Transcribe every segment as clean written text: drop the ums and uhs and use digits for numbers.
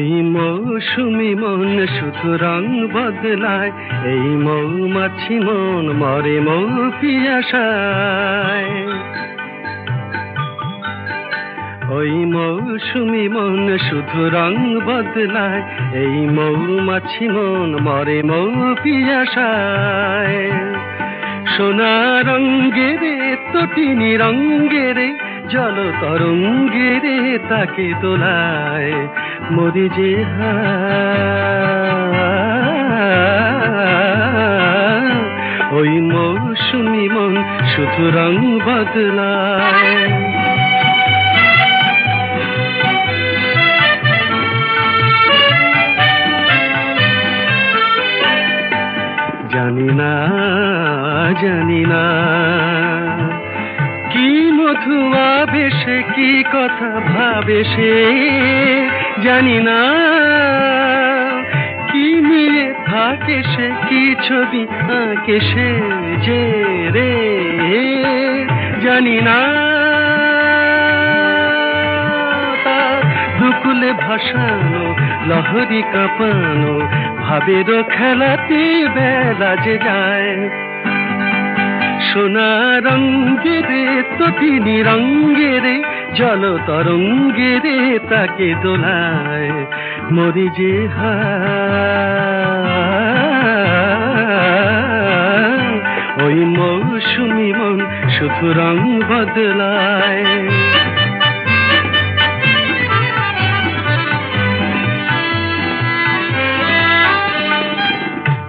ওই মৌসুমি মন শুধু রং বদলায়, এই মৌমাছি মন মরে মৌ পিয়াসায়। ওই মৌসুমি মন শুধু রং বদলায়, এই মৌমাছি মন মরে মৌ পিয়াসায়। সোনা রঙ্গেরে তটিনী রঙ্গেরে জল তরঙ্গেরে তাকে তোলায়, মরি যে ওই মৌসুমি মন শুধু রং বদলায়। জানি না জানি না কি মধু আবেশে কি কথা ভাবে সে, জানি না কি নিয়ে থাকে সে কি ছবি আঁকে সে যে রে, জানি না তার দুকুলে ভাসানো লহরি কাঁপানো ভাবের খেলাতে বেলা যে যায়। সোনা রঙ্গেরে তটিনী রঙ্গেরে জল তরঙ্গেরে তাকে দোলায়, মরি যে ওই মৌসুমি মন শুধু রং বদলায়।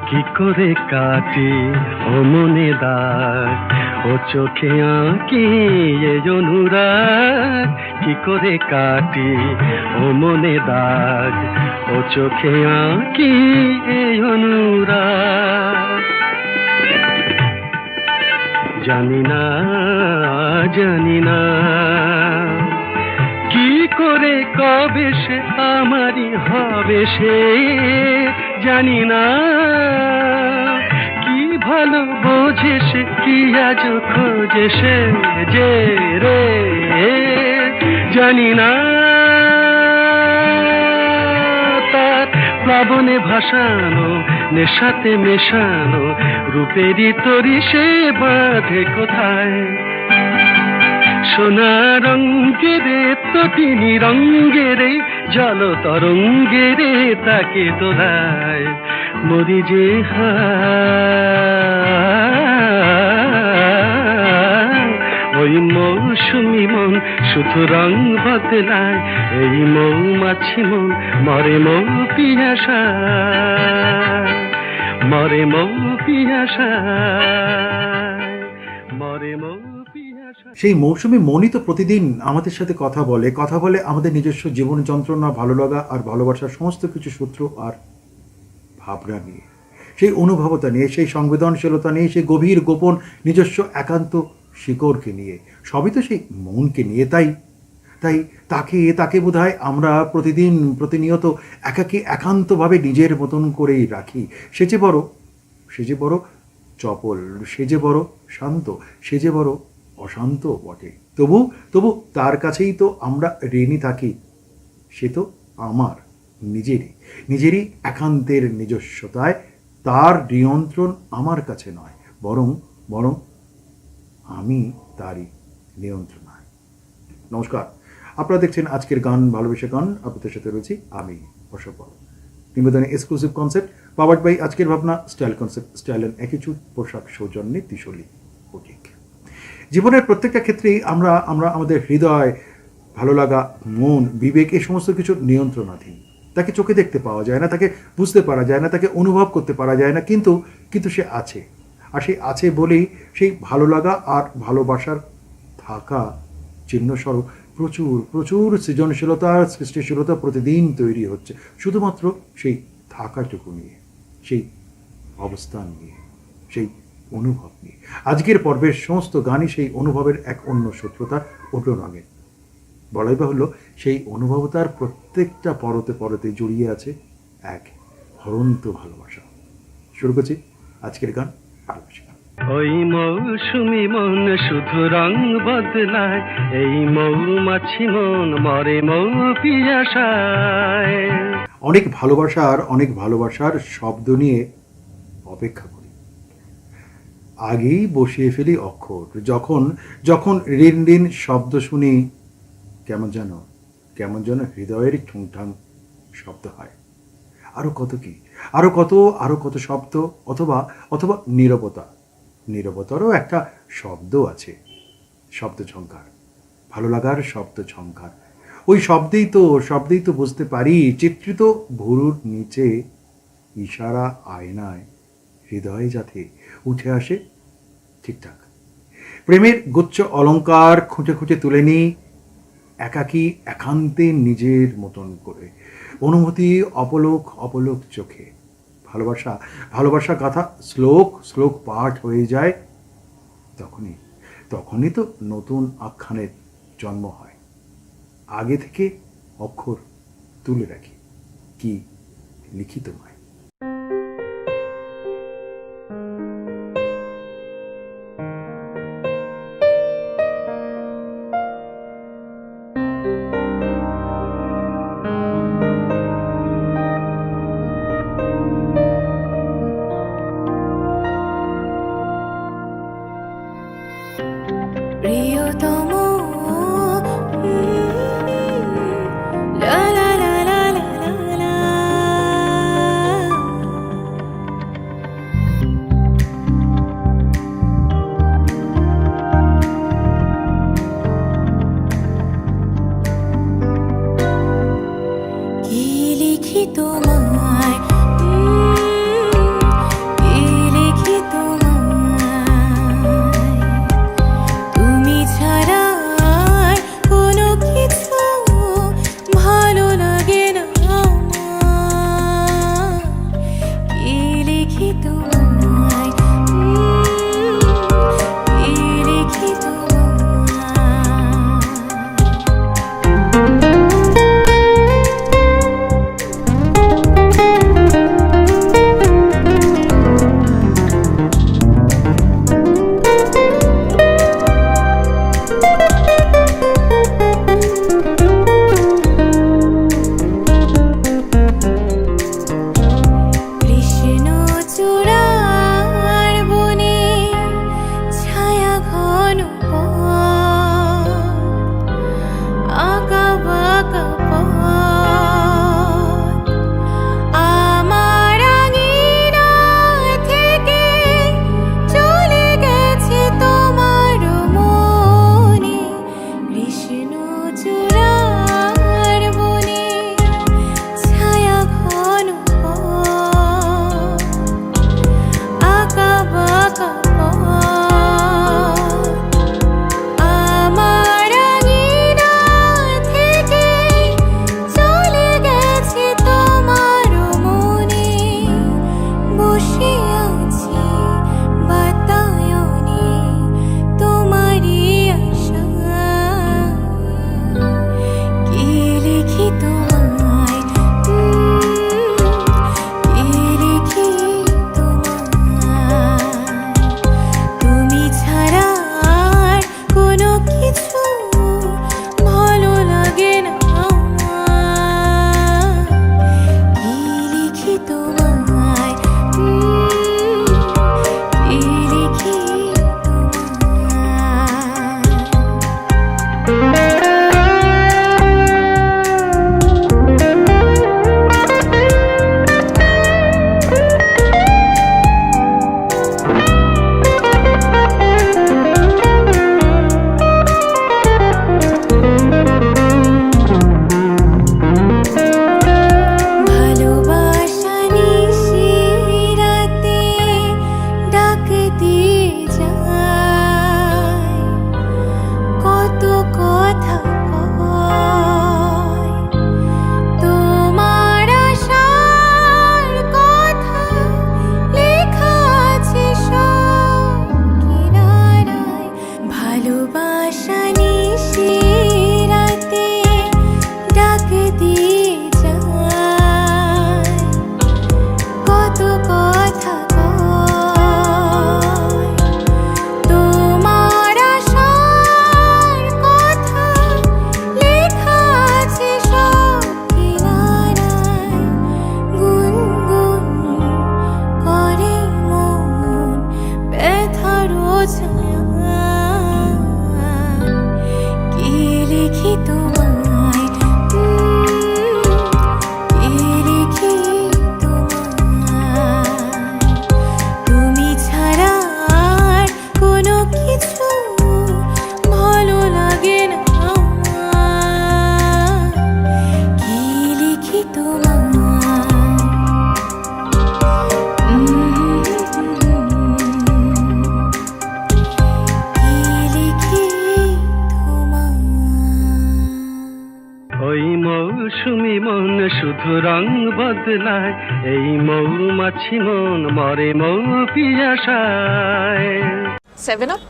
কি করে কাটে ও মনে দাগ, ও চোখে আঁকি এ অনুরাগ, কি করে কাটে ও মনে দাগ, ও চোখে আঁকি এ অনুরাগ। জানি না জানি না কি করে কবে সে আমারই হবে সে, জানি না কি ভালো বোঝে সে কি আজ খোঁজে সে যে রে, জানি না তার প্লাবনে ভাসানো নেশাতে মেশানো রূপেরই তরি সে বাঁধে কোথায়। সোনা রঙ্গেরে তটিনী রঙ্গেরে জল তরঙ্গেরে তাকে দোলায়, মরি যে ওই মৌসুমি মন শুধু রং বদলায়, এই মৌমাছি মন মরে মৌ পিয়াসায়, মরে মৌ পিয়াসায়, মরে মৌ। সেই মৌসুমি মনই তো প্রতিদিন আমাদের সাথে কথা বলে আমাদের নিজস্ব জীবন যন্ত্রণা, ভালো লাগা আর ভালোবাসার সমস্ত কিছু সূত্র আর ভাবনা নিয়ে, সেই অনুভবতা নিয়ে, সেই সংবেদনশীলতা নিয়ে, সেই গভীর গোপন নিজস্ব একান্ত শিকড়কে নিয়ে, সবই তো সেই মনকে নিয়ে। তাই তাকে বোধহয় আমরা প্রতিনিয়ত একাকী একান্তভাবে নিজের মতন করেই রাখি। সে যে বড় চপল, সে যে বড় শান্ত, সে যে বড় অশান্ত বটে, তবু তার কাছেই তো আমরা ঋণী থাকি। সে তো আমার নিজেরই একান্তের নিজস্বতায়, তার নিয়ন্ত্রণ আমার কাছে নয়, বরং আমি তারই নিয়ন্ত্রণায়। নমস্কার, আপনারা দেখছেন আজকের গান ভালোবেসে গান। আপনাদের সাথে রয়েছি আমি অশোক। নিবেদনে এক্সক্লুসিভ কনসেপ্ট পাওয়ার্ড বাই আজকের ভাবনা, style concept, style and attitude, পোশাক সৌজন্যে তিশলি বুটিক। জীবনের প্রত্যেকটা ক্ষেত্রেই আমরা আমাদের হৃদয়, ভালো লাগা, মন, বিবেক এই সমস্ত কিছু নিয়ন্ত্রণাধীন। তাকে চোখে দেখতে পাওয়া যায় না, তাকে বুঝতে পারা যায় না, তাকে অনুভব করতে পারা যায় না, কিন্তু সে আছে। আর সেই আছে বলেই সেই ভালো লাগা আর ভালোবাসার থাকা চিহ্নস্বরূপ প্রচুর সৃজনশীলতা, সৃষ্টিশীলতা প্রতিদিন তৈরি হচ্ছে, শুধুমাত্র সেই থাকাটুকু নিয়ে, সেই অবস্থান নিয়ে, সেই অনুভব নিয়ে। আজকের পর্বের সমস্ত গানই সেই অনুভবের এক অন্য সূত্রতার অন্য রঙের। বলাই বাহুল্য, সেই অনুভবতার প্রত্যেকটা পরতে জড়িয়ে আছে এক হরন্ত ভালোবাসা। শুরু করছি আজকের গান ভালোবাসা। ওই মৌসুমি মন শুধু রং বদলায়, এই মৌমাছি মন মরে মৌ পিয়াসায়। অনেক ভালোবাসার শব্দ নিয়ে অপেক্ষা করি। আগেই বসিয়ে ফেলি অক্ষর। যখন যখন রিন রিন শব্দ শুনি, কেমন যেন হৃদয়ের ঠুংঠাং শব্দ হয়। আরো কত কি, আরো কত শব্দ, অথবা অথবা নীরবতারও একটা শব্দ আছে, শব্দ ঝংকার, ভালো লাগার শব্দ ঝংকার। ওই শব্দেই তো বুঝতে পারি চিত্রিত ভুরুর নিচে ইশারা আয়নায় হৃদয়ে যাতে উঠে আসে ঠিকঠাক। প্রেমের গুচ্ছ অলংকার খুঁটে খুঁটে তুলে নিই একাকী একান্তে নিজের মতন করে, অনুভূতি অপলোক চোখে। ভালোবাসা গাথা শ্লোক পাঠ হয়ে যায়, তখনই তো নতুন আখ্যানের জন্ম হয়। আগে থেকে অক্ষর তুলে রাখি, কি লিখি তোমায়। প্রিয়তম লা লা লা লা লা লা, কি লিখি তোমায়, কি লিখি তোমায়, তুমি ছাড়া আর কোনো কিছু ভালো লাগে না আমার। কি লিখি তোমায়, কি লিখি তোমায়। শুধু রং বদলায়, এই মৌমাছি মন মরে মৌ পিয়াসায়। 7 Up?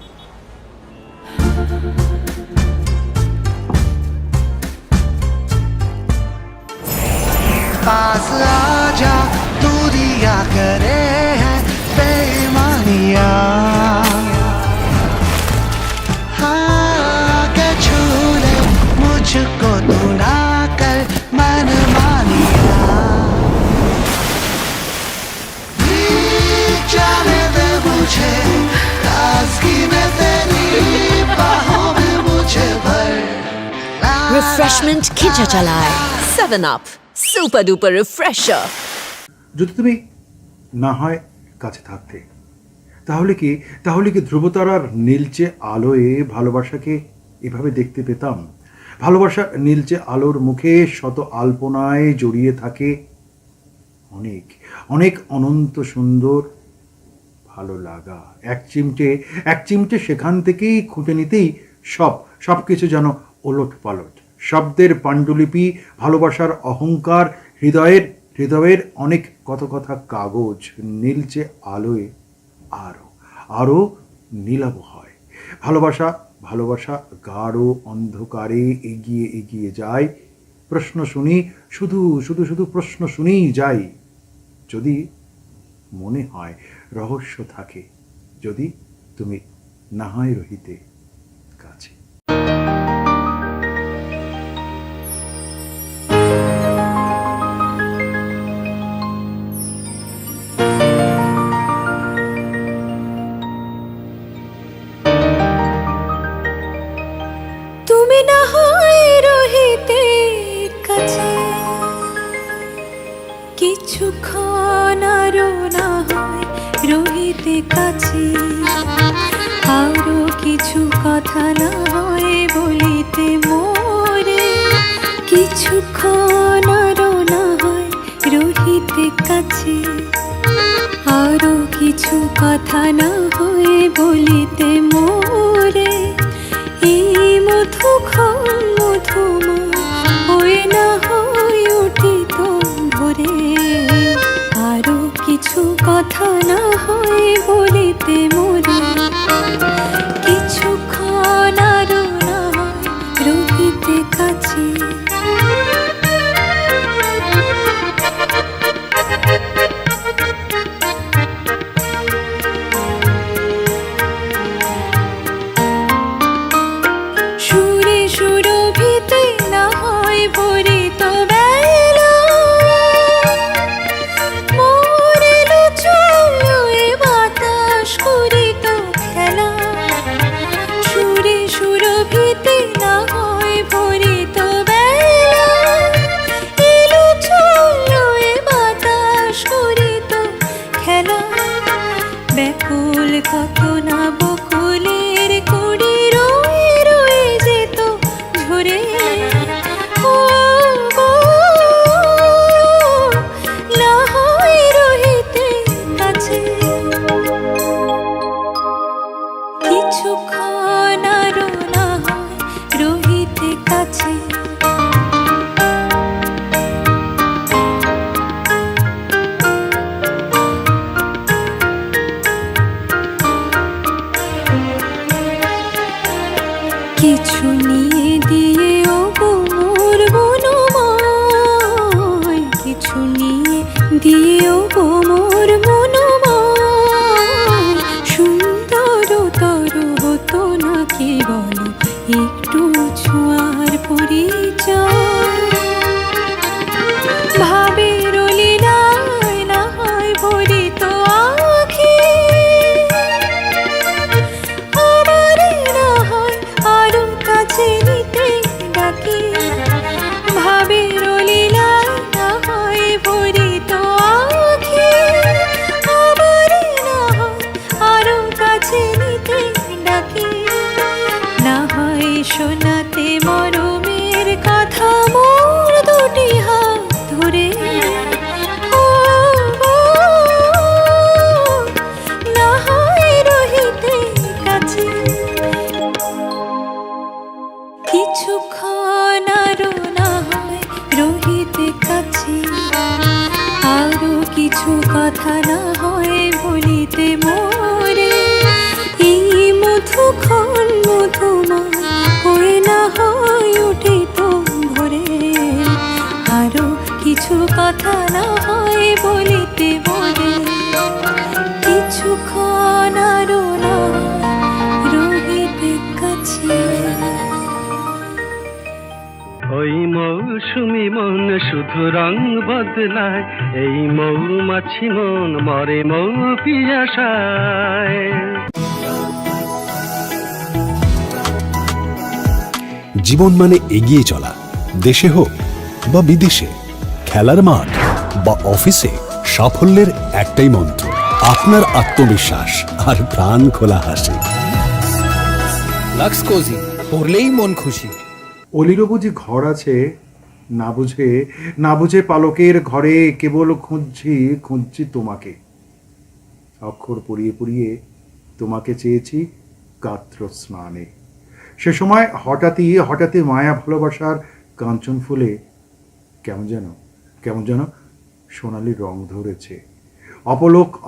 पास आजा, दूरिया करे हैं बेईमानिया, हाँ के छू ले मुझको तू ना कर मनमानिया, जाने दे मुझे ताज़गी में तेरी बाहों में मुझे भर। Refreshment খিচা চালায় 7 Up সুপার ডুপার রিফ্রেশার। যদি তুমি না হয় কাছে থাকতে, তাহলে কি ধ্রুবতারার নীলচে আলোয় ভালোবাসাকে এভাবে দেখতে পেতাম? ভালোবাসা নীলচে আলোর মুখে শত আলপনায় জড়িয়ে থাকে অনেক অনেক অনন্ত সুন্দর ভালো লাগা। এক চিমটে সেখান থেকেই খুঁটে নিতেই সব কিছু যেন ওলট পালট। শব্দের পাণ্ডুলিপি, ভালোবাসার অহংকার, হৃদয়ের অনেক কথা কাগজ নীলচে আলোয় আরো নীলাভ হয়। ভালোবাসা গাঢ় অন্ধকারে এগিয়ে যায়। প্রশ্ন শুনি, শুধু প্রশ্ন শুনেই যাই। যদি মনে হয় রহস্য থাকে, যদি তুমি না হয় রহিতে কাছে। তুমি না হয় রহিতে কাছে, কিছুক্ষণ আরো না হয় রহিতে কাছে, আরো কিছু কথা না হয় বলিতে মোরে, কিছুক্ষণ আরো না হয় রহিতে কাছে, আরো কিছু কথা না হয় বলিতে মোরে, এই মধুময় না হয় উঠিত ভোরে, আরো কিছু কথা না হয় বলিতে মোরে, কিছুক্ষণ আরো না হয় রহিতে কাছে। সুরে সুরভি কথা না হয় বলিতে মোরে, এই মধুক্ষণ মধুময় হয়ে না হয় উঠে তো ভরে, আরো কিছু কথা না হয় বলিতে মোরে, কিছুক্ষণ আরো না রহিতে কাছে। ওই মৌসুমি মন শুধু রং বদলায়, এই মৌমাছি মন মরে মৌ পিয়াসায়। জীবন মানে এগিয়ে চলা, দেশে হোক বা বিদেশে, খেলার মাঠ বা অফিসে, সাফল্যের একটাই মন্ত্র, আপনার আত্মবিশ্বাস আর প্রাণ খোলা হাসি। লাক্স কোজি, পড়লেই মন খুশি। অলিরও বুঝি ঘর আছে, না বুঝে পালকের ঘরে কেবল খুঁজছি তোমাকে। অক্ষর পড়িয়ে পড়িয়ে তোমাকে চেয়েছি গাত্র স্নানে। সে সময় হঠাৎই মায়া ভালোবাসার কাঞ্চন ফুলে কেমন যেন সোনালি রং ধরেছে।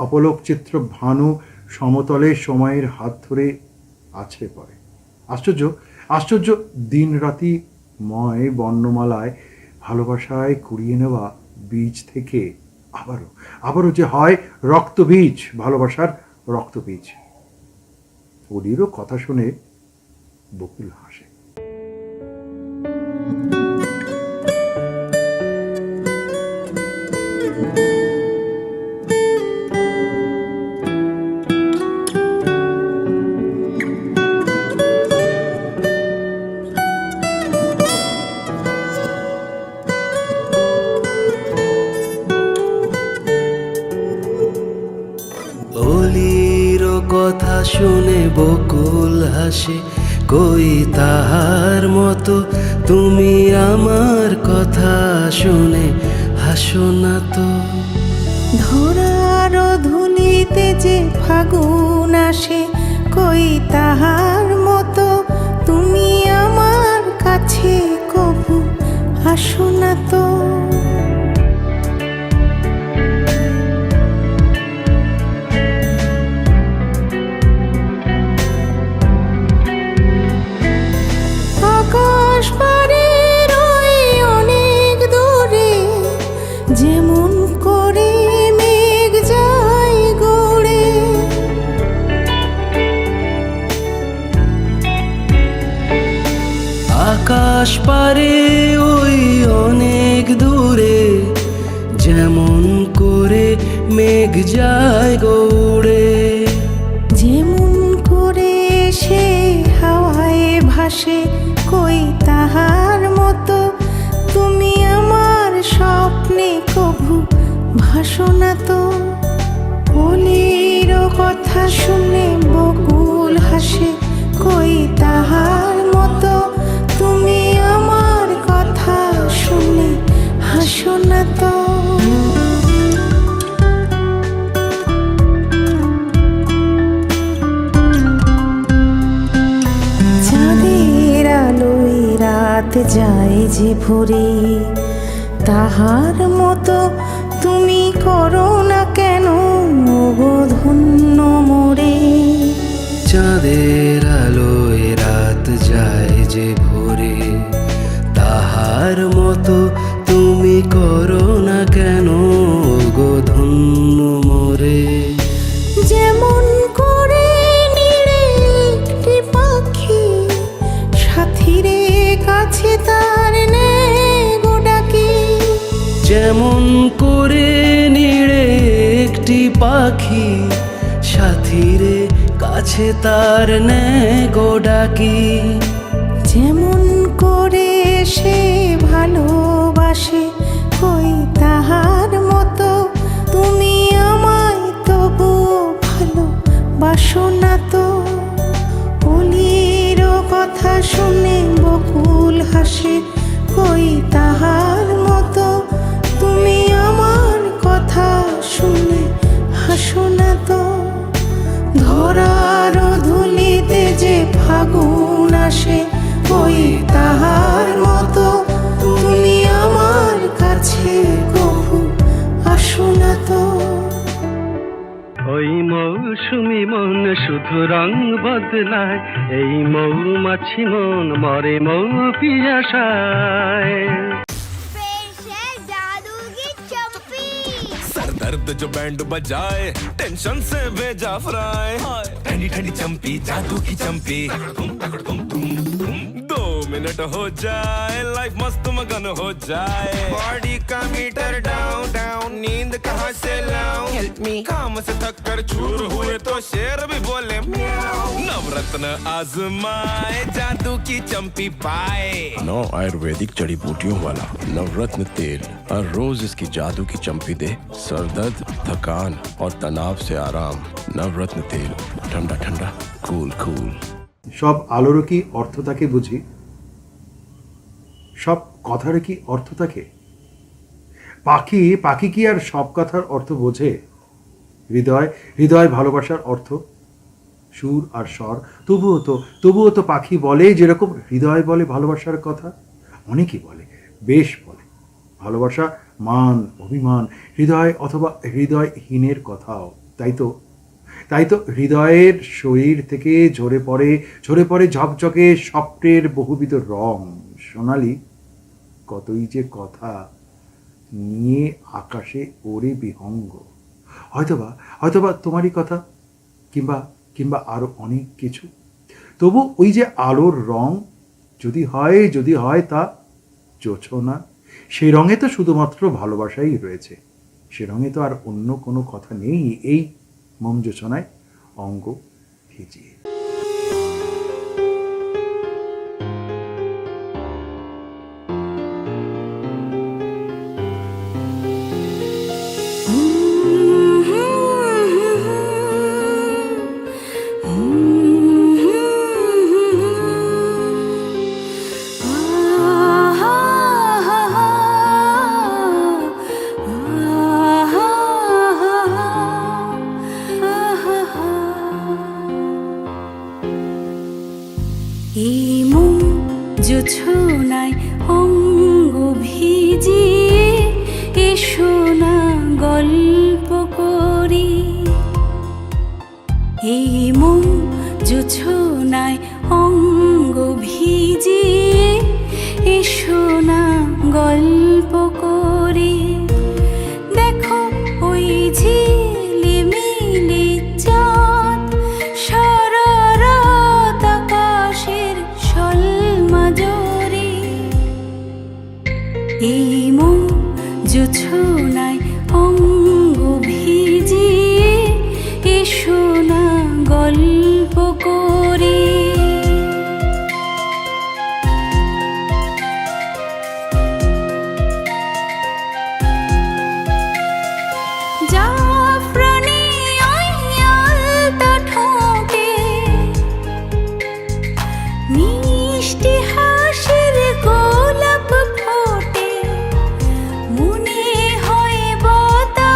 অপলোক চিত্র ভানু সমতলে সময়ের হাত ধরে আছে পরে। আশ্চর্য দিন রাতি ময় বর্ণমালায় ভালোবাসায় কুড়িয়ে নেওয়া বীজ থেকে আবারও যে হয় রক্তবীজ, ভালোবাসার রক্তবীজ। ওদেরও কথা শুনে বকুল হাসে। কথা শুনে বকুল হাসে, কই তাহার মতো তুমি আমার কথা শুনে হাসো না তো। ধরার ধুলিতে যে ফাগুন আসে, কই তাহার মতো তুমি আমার কাছে কবু আসো না তো। আকাশ পারের ওই অনেক দূরে যেমন করে মেঘ যায় গড়ে, আকাশ পারে ওই অনেক দূরে যেমন করে মেঘ যায় গৌড়ে, যেমন করে সে হাওয়ায় ভাসে, কই তাহার মতো তুমি আমার স্বপ্নে কভু ভাসো না তো। অলির কথা শুনে বকুল হাসে, কই তাহার মতো তুমি আমার কথা শুনে হাসো না তো। চাঁদের আলোয় রাত যায় যে ভরে, তাহার মতো তুমি করো না কেন গো ধন্য মোরে। চাঁদের আলোয় রাত যায় যে ভোরে, তাহার মতো তুমি করো না কেন গো ধন্য মোরে। যেমন করে নিড়ে একটি পাখি সাথীরে কাছে তার নেয় গো ডাকি, যেমন করে নিড়ে একটি পাখি সাথীরে কাছে তার নেয় গো ডাকি, যেমন করে সে ভালোবাসে, কই তাহার মতো তুমি আমায় তবু ভালোবাসো না তো। অলির কথা শুনে বকুল হাসে, কই তাহার মতো তুমি আমার কথা শুনে হাসো না তো। ধরার ধুলিতে যে ফাগুন আসে, কই তাহার মতো তুমি আমার কাছে কভু মৌসুমি মন শুধু রং বদলায়, এই মৌমাছি মন মরে মৌ পিয়াসায়। सर दर्द जो बैंड बजाए, टेंशन से भेजा फ्राई, ठंडी ठंडी चंपी जादू की चंपी, 2 मिनट हो जाए लाइफ मस्त मगन हो जाए, बॉडी का मीटर डाउन डाउन, नींद कहाँ से लाऊं, हेल्प मी, काम से थक कर चूर हुए तो शेर भी बोले म्याऊं, नवरत्न आजमाए जादू की चंपी पाए, 9 आयुर्वेदिक जड़ी बूटियों वाला नवरत्न तेल हर रोज इसकी जादू की चंपी दे, सर दर्द, थकान और तनाव से आराम। नवरत्न तेल, ठंडा ठंडा, कूल कूल। সব আলোরও কি অর্থ থাকে বুঝি? সব কথার কি অর্থ থাকে? পাখি পাখি কি আর সব কথার অর্থ বোঝে? হৃদয় হৃদয় ভালোবাসার অর্থ, সুর আর স্বর। তবুও তো পাখি বলে যেরকম হৃদয় বলে ভালোবাসার কথা। অনেকেই বলে, বেশ বলে, ভালোবাসা মান অভিমান, হৃদয় অথবা হৃদয়হীনের কথাও। তাই তো হৃদয়ের শরীর থেকে ঝরে পড়ে ঝকঝকে স্বপ্নের বহুবিধ রং, সোনালি কতই যে কথা নিয়ে আকাশে ওরে বিহঙ্গ। হয়তোবা তোমারই কথা, কিংবা আরো অনেক কিছু। তবু ওই যে আলোর রং যদি হয় তা জোছনা, সেই রঙে তো শুধুমাত্র ভালোবাসাই রয়েছে, সে রঙে তো আর অন্য কোনো কথা নেই। এই মোম জোছনায় অঙ্গ ভিজিয়ে। এই মন জোছনায় অঙ্গ ভিজিয়ে এসো না গল্প করি, এই মন জোছনায় অঙ্গ ভিজিয়ে এসো না গল্প করি, দেখো ওই ঝিলিমিলি চাঁদ সারা রাত আকাশের শোলমাজরি, এই মন জোছনায় অঙ্গ ভিজিয়ে এসো না গল্প করি। জাফরানি ওই আলতা ঠোঁটে মিষ্টি হাসির গোলাপ ফোটে, মনে হয় বাতাস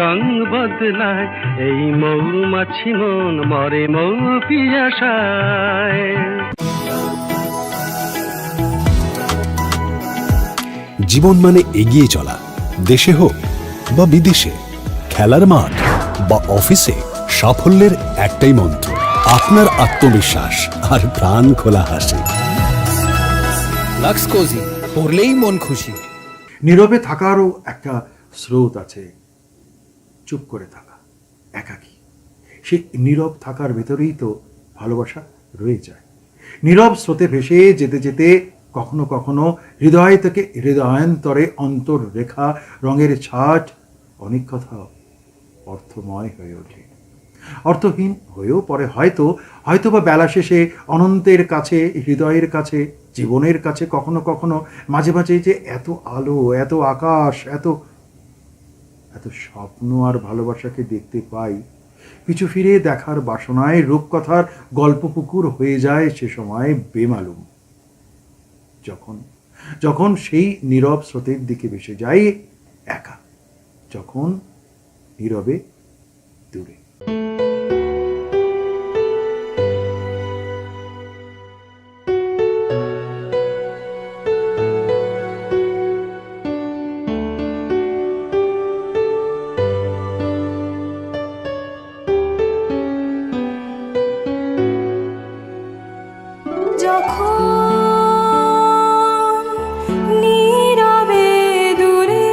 রং বদলায়, এই মৌমাছি মন মরে মৌ পিয়াসায়। জীবন মানে এগিয়ে চলা, দেশে হোক বা বিদেশে, খেলার মাঠ বা অফিসে, সাফল্যের একটাই মন্ত্র, আপনার আত্মবিশ্বাস আর প্রাণ খোলা হাসি। লাক্স কোজি, পরলেই মন খুশি। নীরবে থাকারও একটা স্রোত আছে, চুপ করে থাকা, একাকী। সেই নীরব থাকার ভেতরেই তো ভালোবাসা রয়ে যায়। নীরব স্রোতে ভেসে যেতে যেতে কখনো কখনো হৃদয় থেকে হৃদয়ান্তরে অন্তররেখা, রঙের ছাট, অনেক কথা অর্থময় হয়ে ওঠে, অর্থহীন হয়েও পরে হয়তো বা বেলা শেষে অনন্তের কাছে, হৃদয়ের কাছে, জীবনের কাছে কখনো কখনো মাঝে মাঝে যে এত আলো, এত আকাশ, এত এত স্বপ্ন আর ভালোবাসাকে দেখতে পাই, পিছু ফিরে দেখার বাসনায় রূপকথার গল্পপুকুর হয়ে যায় সে সময় বেমালুম। যখন সেই নীরব স্রোতের দিকে ভেসে যাই একা, যখন নীরবে দূরে। যখন নীরবে দূরে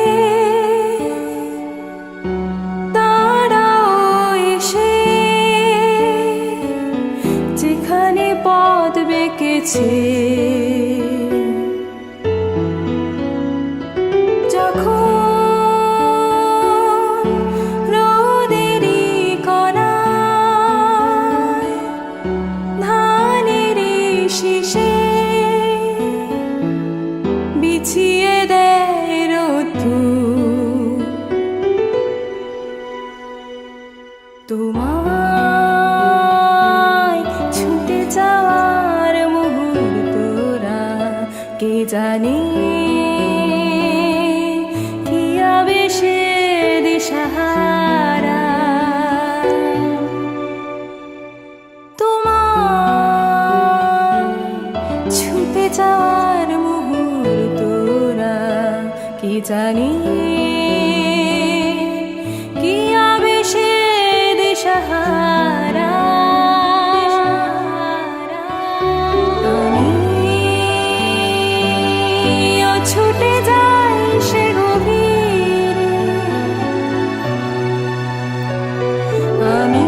তারাও এসে যেখানে পথ বেঁকেছে, যখন রোদেরই কণায় ধানের শীষে বিছিয়ে দেয় রোদ্দুর, তোমায় ছুটে যাওয়ার মুহূর্তরা কে জানে কি আবেশে দিশাহারা। ছুটে যাওয়ার মুহূর্তরা কি জানি কি আবেশে দিশাহারা। আমিও ছুটে যাই সে গভীরে, আমি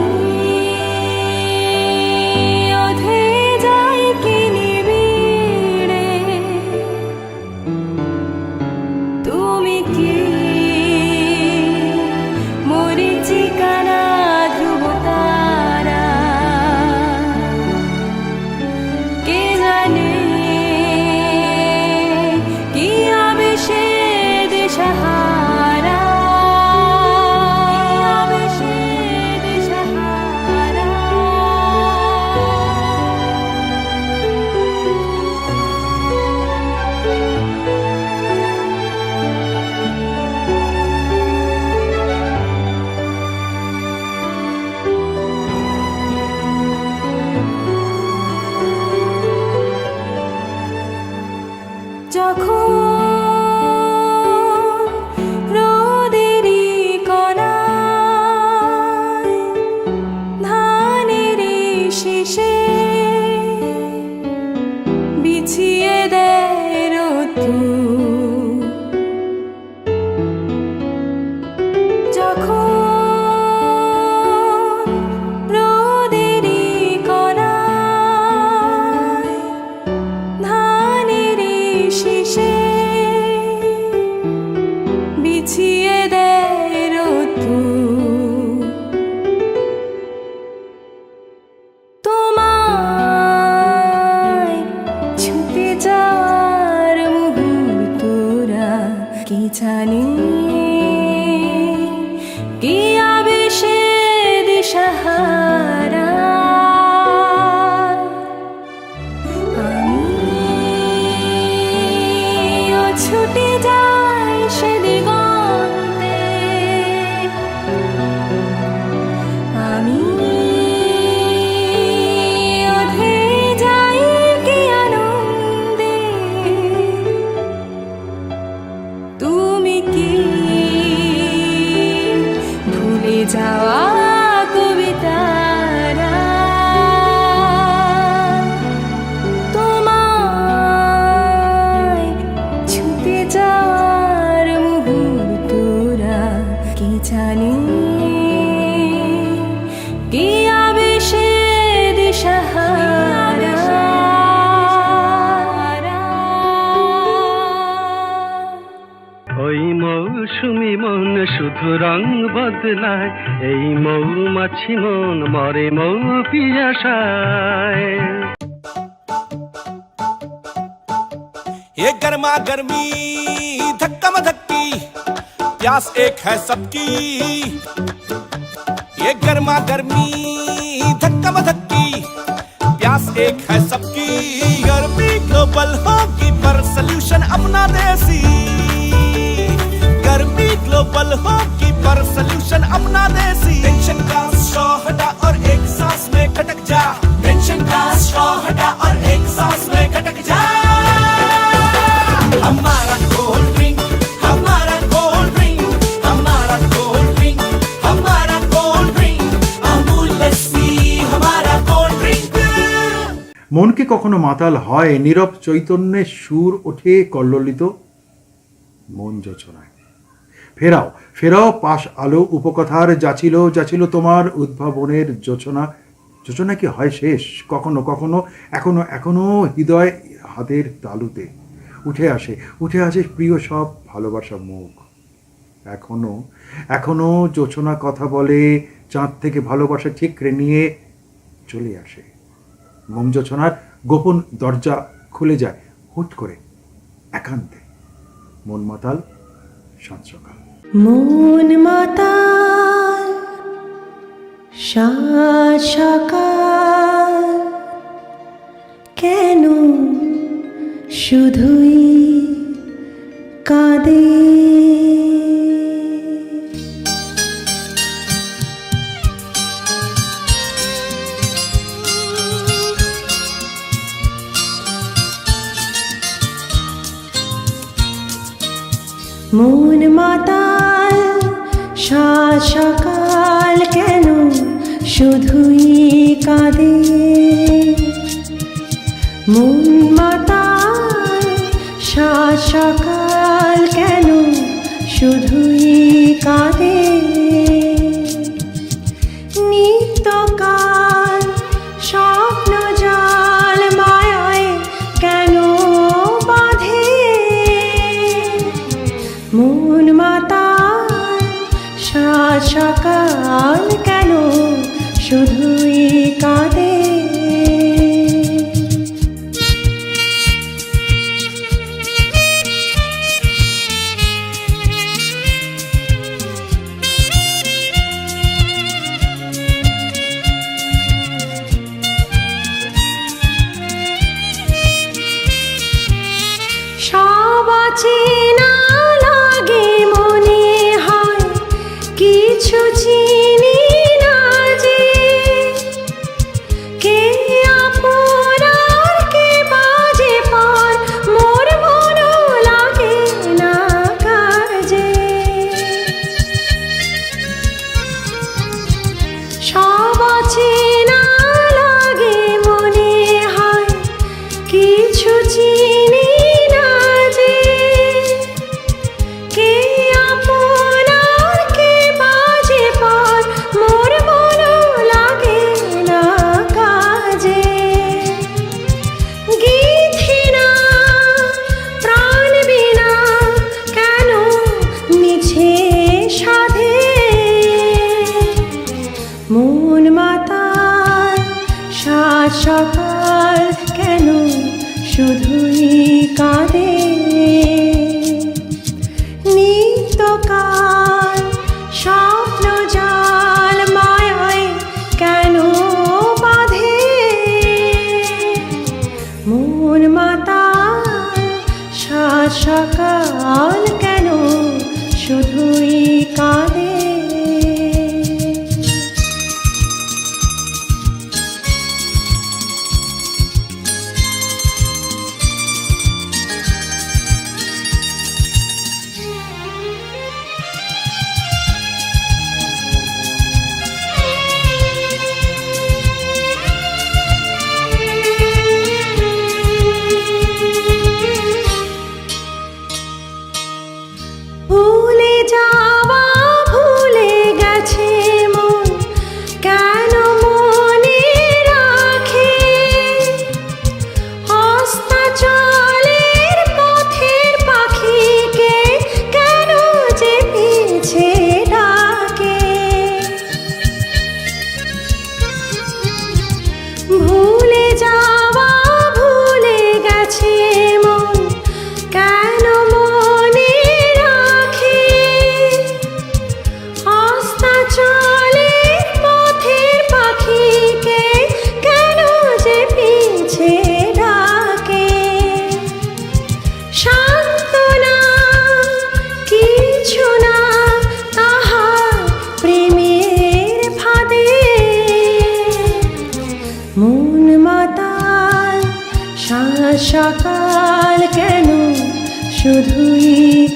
তুমি কি মরীচিকানা ধ্রুব তারা, কে জানে কি আবেশে দিশাহারা, আবেশে দিশাহারা। যখন রোদেরই কণায় ধানের শীষে বিছিয়ে দেয় রোদ্দুর, যখন রোদেরই কণায় ধানের শীষে বিছিয়ে দেয় রোদ্দুর, তোমার রং বদলায়, এই মৌমাছি মন মরে মৌ পিয়াসায়। ये गर्मा गर्मी धक्का मधक्की प्यास एक है सबकी। ये गर्मा गर्मी धक्का मधक्की प्यास एक है सबकी। गर्मी ग्लोबल होगी पर सल्यूशन अपना देसी। गर्मी ग्लोबल होगी पर सल्यूशन अपना देसी। टेंशन का स्ट्रॉ हटा और एक सांस में खटक जा। टेंशन का स्ट्रॉ हटा और एक सांस में खटक जा। हमारा कोल्ड ड्रिंक, हमारा कोल्ड ड्रिंक, हमारा कोल्ड ड्रिंक, हमारा कोल्ड ड्रिंक, अमूल लस्सी हमारा कोल्ड ड्रिंक। মনকে কখনো মাতাল হয়, নীরব চৈতন্যে সুর ওঠে কল্লোলিত মন যোচনায়। ফেরাও ফেরাও পাশ আলো উপকথার যাচিল যাচিল তোমার উদ্ভাবনের যোচনা। যোচনা কি হয় শেষ? কখনো কখনো এখনো এখনো হৃদয় হাতের তালুতে উঠে আসে প্রিয় সব ভালোবাসা মুখ। এখনো এখনো যোচনা কথা বলে, চাঁদ থেকে ভালোবাসা ঠিকরে নিয়ে চলে আসে। মোম যোচনার গোপন দরজা খুলে যায় হুট করে একান্তে। মন মাতাল সাত সকাল। মন মাতাল সাত সকাল, কেন শুধুই কাঁদে। মন মাতাল সাত সকাল, কেন শুধুই কাঁদে। মন মাতাল সাত সকাল, কেন শুধুই কাঁদে। নিত্যকাল স্বপ্ন জাল মায়ায় কেন বাঁধে। মন মাতাল সাত সকাল, কেন শুধুই কাঁদে। সব চেনা লাগে মনে হয়, কিছু চিনি না যে। কে আপন আর কে বাজে পর, মোর মনও লাগে না কাজে। সব চেনা লাগে মনে হয়, কিছু চিনি না যে। কে আপন আর কে বাজে পর, মোর মনও লাগে না কাজে। গীতি না প্রাণ বিনা কেন মিছে সাধে। মন মাতাল সাত সকাল, কেন শুধুই কাঁদে। নিত্যকাল স্বপ্ন জাল মায়ায় কেন বাঁধে। মন মাতাল সাত সকাল, কেন শুধুই কাঁদে। মন মাতাল সাত সকাল কেন শুধুই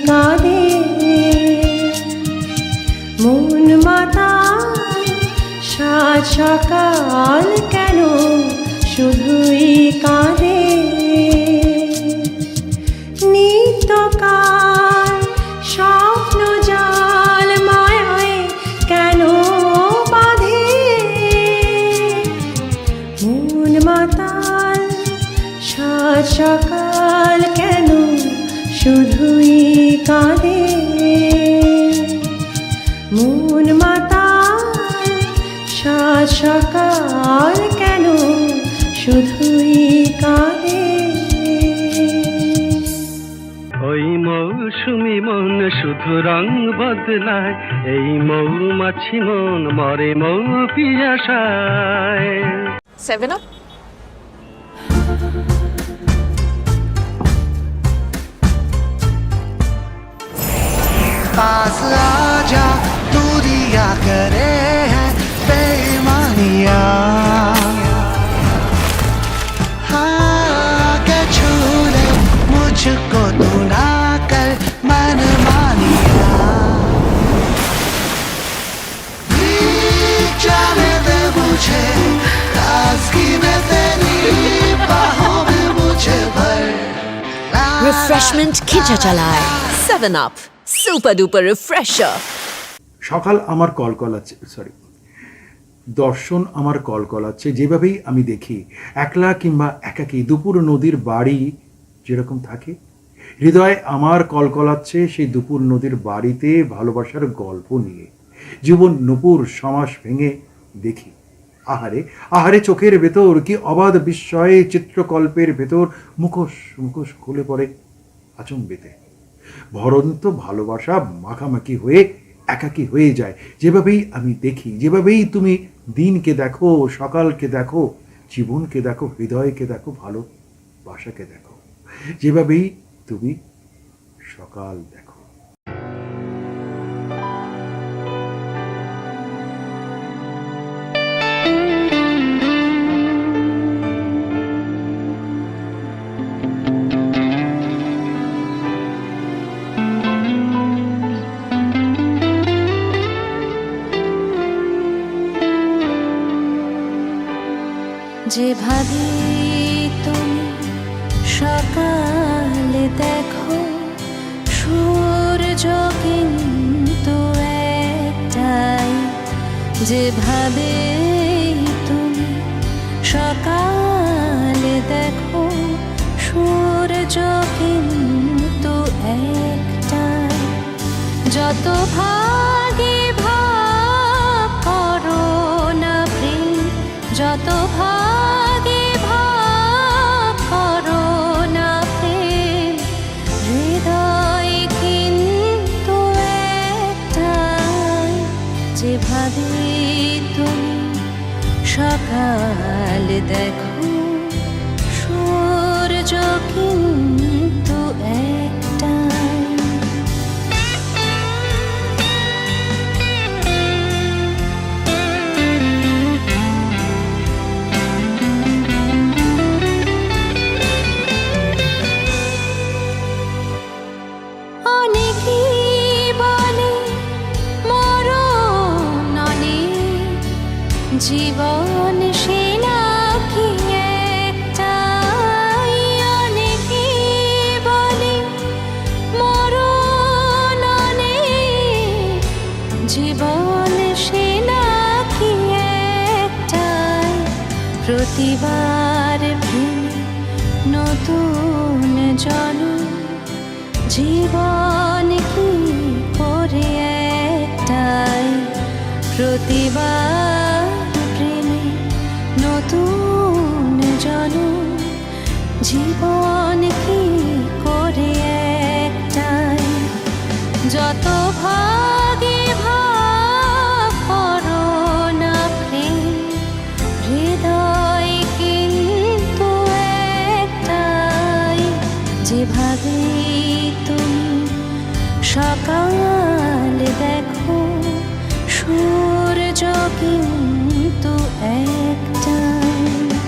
কাঁদে মন মাতাল সাত সকাল কেন শুধুই কাঁদে নিত্যকাল স্বপ্ন জাল মায়ায় কেন বাঁধে মন মাতাল সাত সকাল কেন শুধুই কাঁদে মন মাতাল সাত সকাল কেন শুধুই কাঁদে ওই মৌসুমি মন শুধু রং বদলায় এই মৌমাছি মন মরে মৌ পিয়াসায় 7 Up. पास आजा तू दिया करे है बेईमानिया हाँ के छू ले मुझको तू ना कर मन मानिया जाने दे मुझे ताज़गी में तेरी बाहों में मुझे भर Refreshment Khichachalai 7 Up. Super duper refresher. সকাল আমার কলকলাচ্ছে সরি দর্শন আমার কলকলাচ্ছে যেভাবেই আমি দেখি একলা কিংবা একাকী দুপুর নদীর বাড়ি যেরকম থাকে হৃদয় আমার কলকলাচ্ছে সেই দুপুর নদীর বাড়িতে ভালোবাসার গল্প নিয়ে জীবন নূপুর সমাস ভেঙে দেখি আহারে আহারে চোখের ভেতর কি অবাধ বিস্ময়ে চিত্রকল্পের ভেতর মুখোশ মুখোশ খুলে পড়ে আচম্বিতে ভরন্ত ভালোবাসা মাখামাখি হয়ে একাকী হয়ে যায় যেভাবেই আমি দেখি যেভাবেই তুমি দিনকে দেখো সকালকে দেখো জীবনকে দেখো হৃদয়কে দেখো ভালোবাসাকে দেখো যেভাবেই তুমি সকাল দেখো যে ভাবি তুমি সকালে দেখো সূর্য কিন্তু একটাই যে ভাবে তুমি সকালে দেখো সূর্য কিন্তু একটাই যত ভাগে ভাব করো না প্রেম যত ভাগে ভাব করো না প্রেম হৃদয় কিন্তু একটাই যেভাবে তুমি সকাল দেখো সূর্য কিন্তু একটাই জীবন সে নাকি একটাই অনেকে বলে মরণ অনেক জীবন সে নাকি একটাই প্রতিবার প্রেমে নতুন জন্ম জীবন কি করে একটাই প্রতিবার নতুন জন্ম জীবন কি করে একটাই যত ভাগে ভাব করো না প্রেম হৃদয় কিন্তু একটাই যেভাবে তুমি সকাল দেখো সূর্য কিন্তু একটাই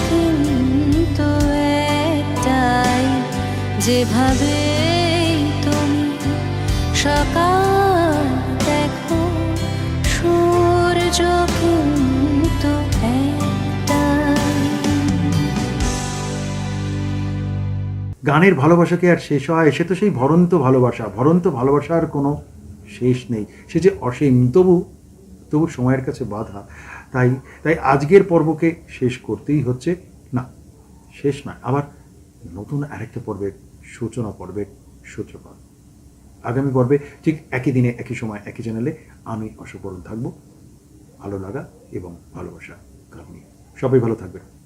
কিন্তু একটাই, যেভাবে তুমি সকাল দেখো, সূর্য কিন্তু একটাই। গানের ভালোবাসাকে আর শেষ হয়, সে তো সেই ভরন্ত ভালোবাসা, ভরন্ত ভালোবাসার কোনো শেষ নেই, সে যে অসীম, তবু সময়ের কাছে বাধা। তাই আজকের পর্বকে শেষ করতেই হচ্ছে। না, শেষ নয়, আবার নতুন আরেকটা পর্বের পর্বের সূত্রপাত। আগামী পর্বে ঠিক একই দিনে একই সময় একই চ্যানেলে আমি অশোক বরণ থাকবো। ভালো লাগা এবং ভালোবাসা গান নিয়ে। সবাই ভালো থাকবেন।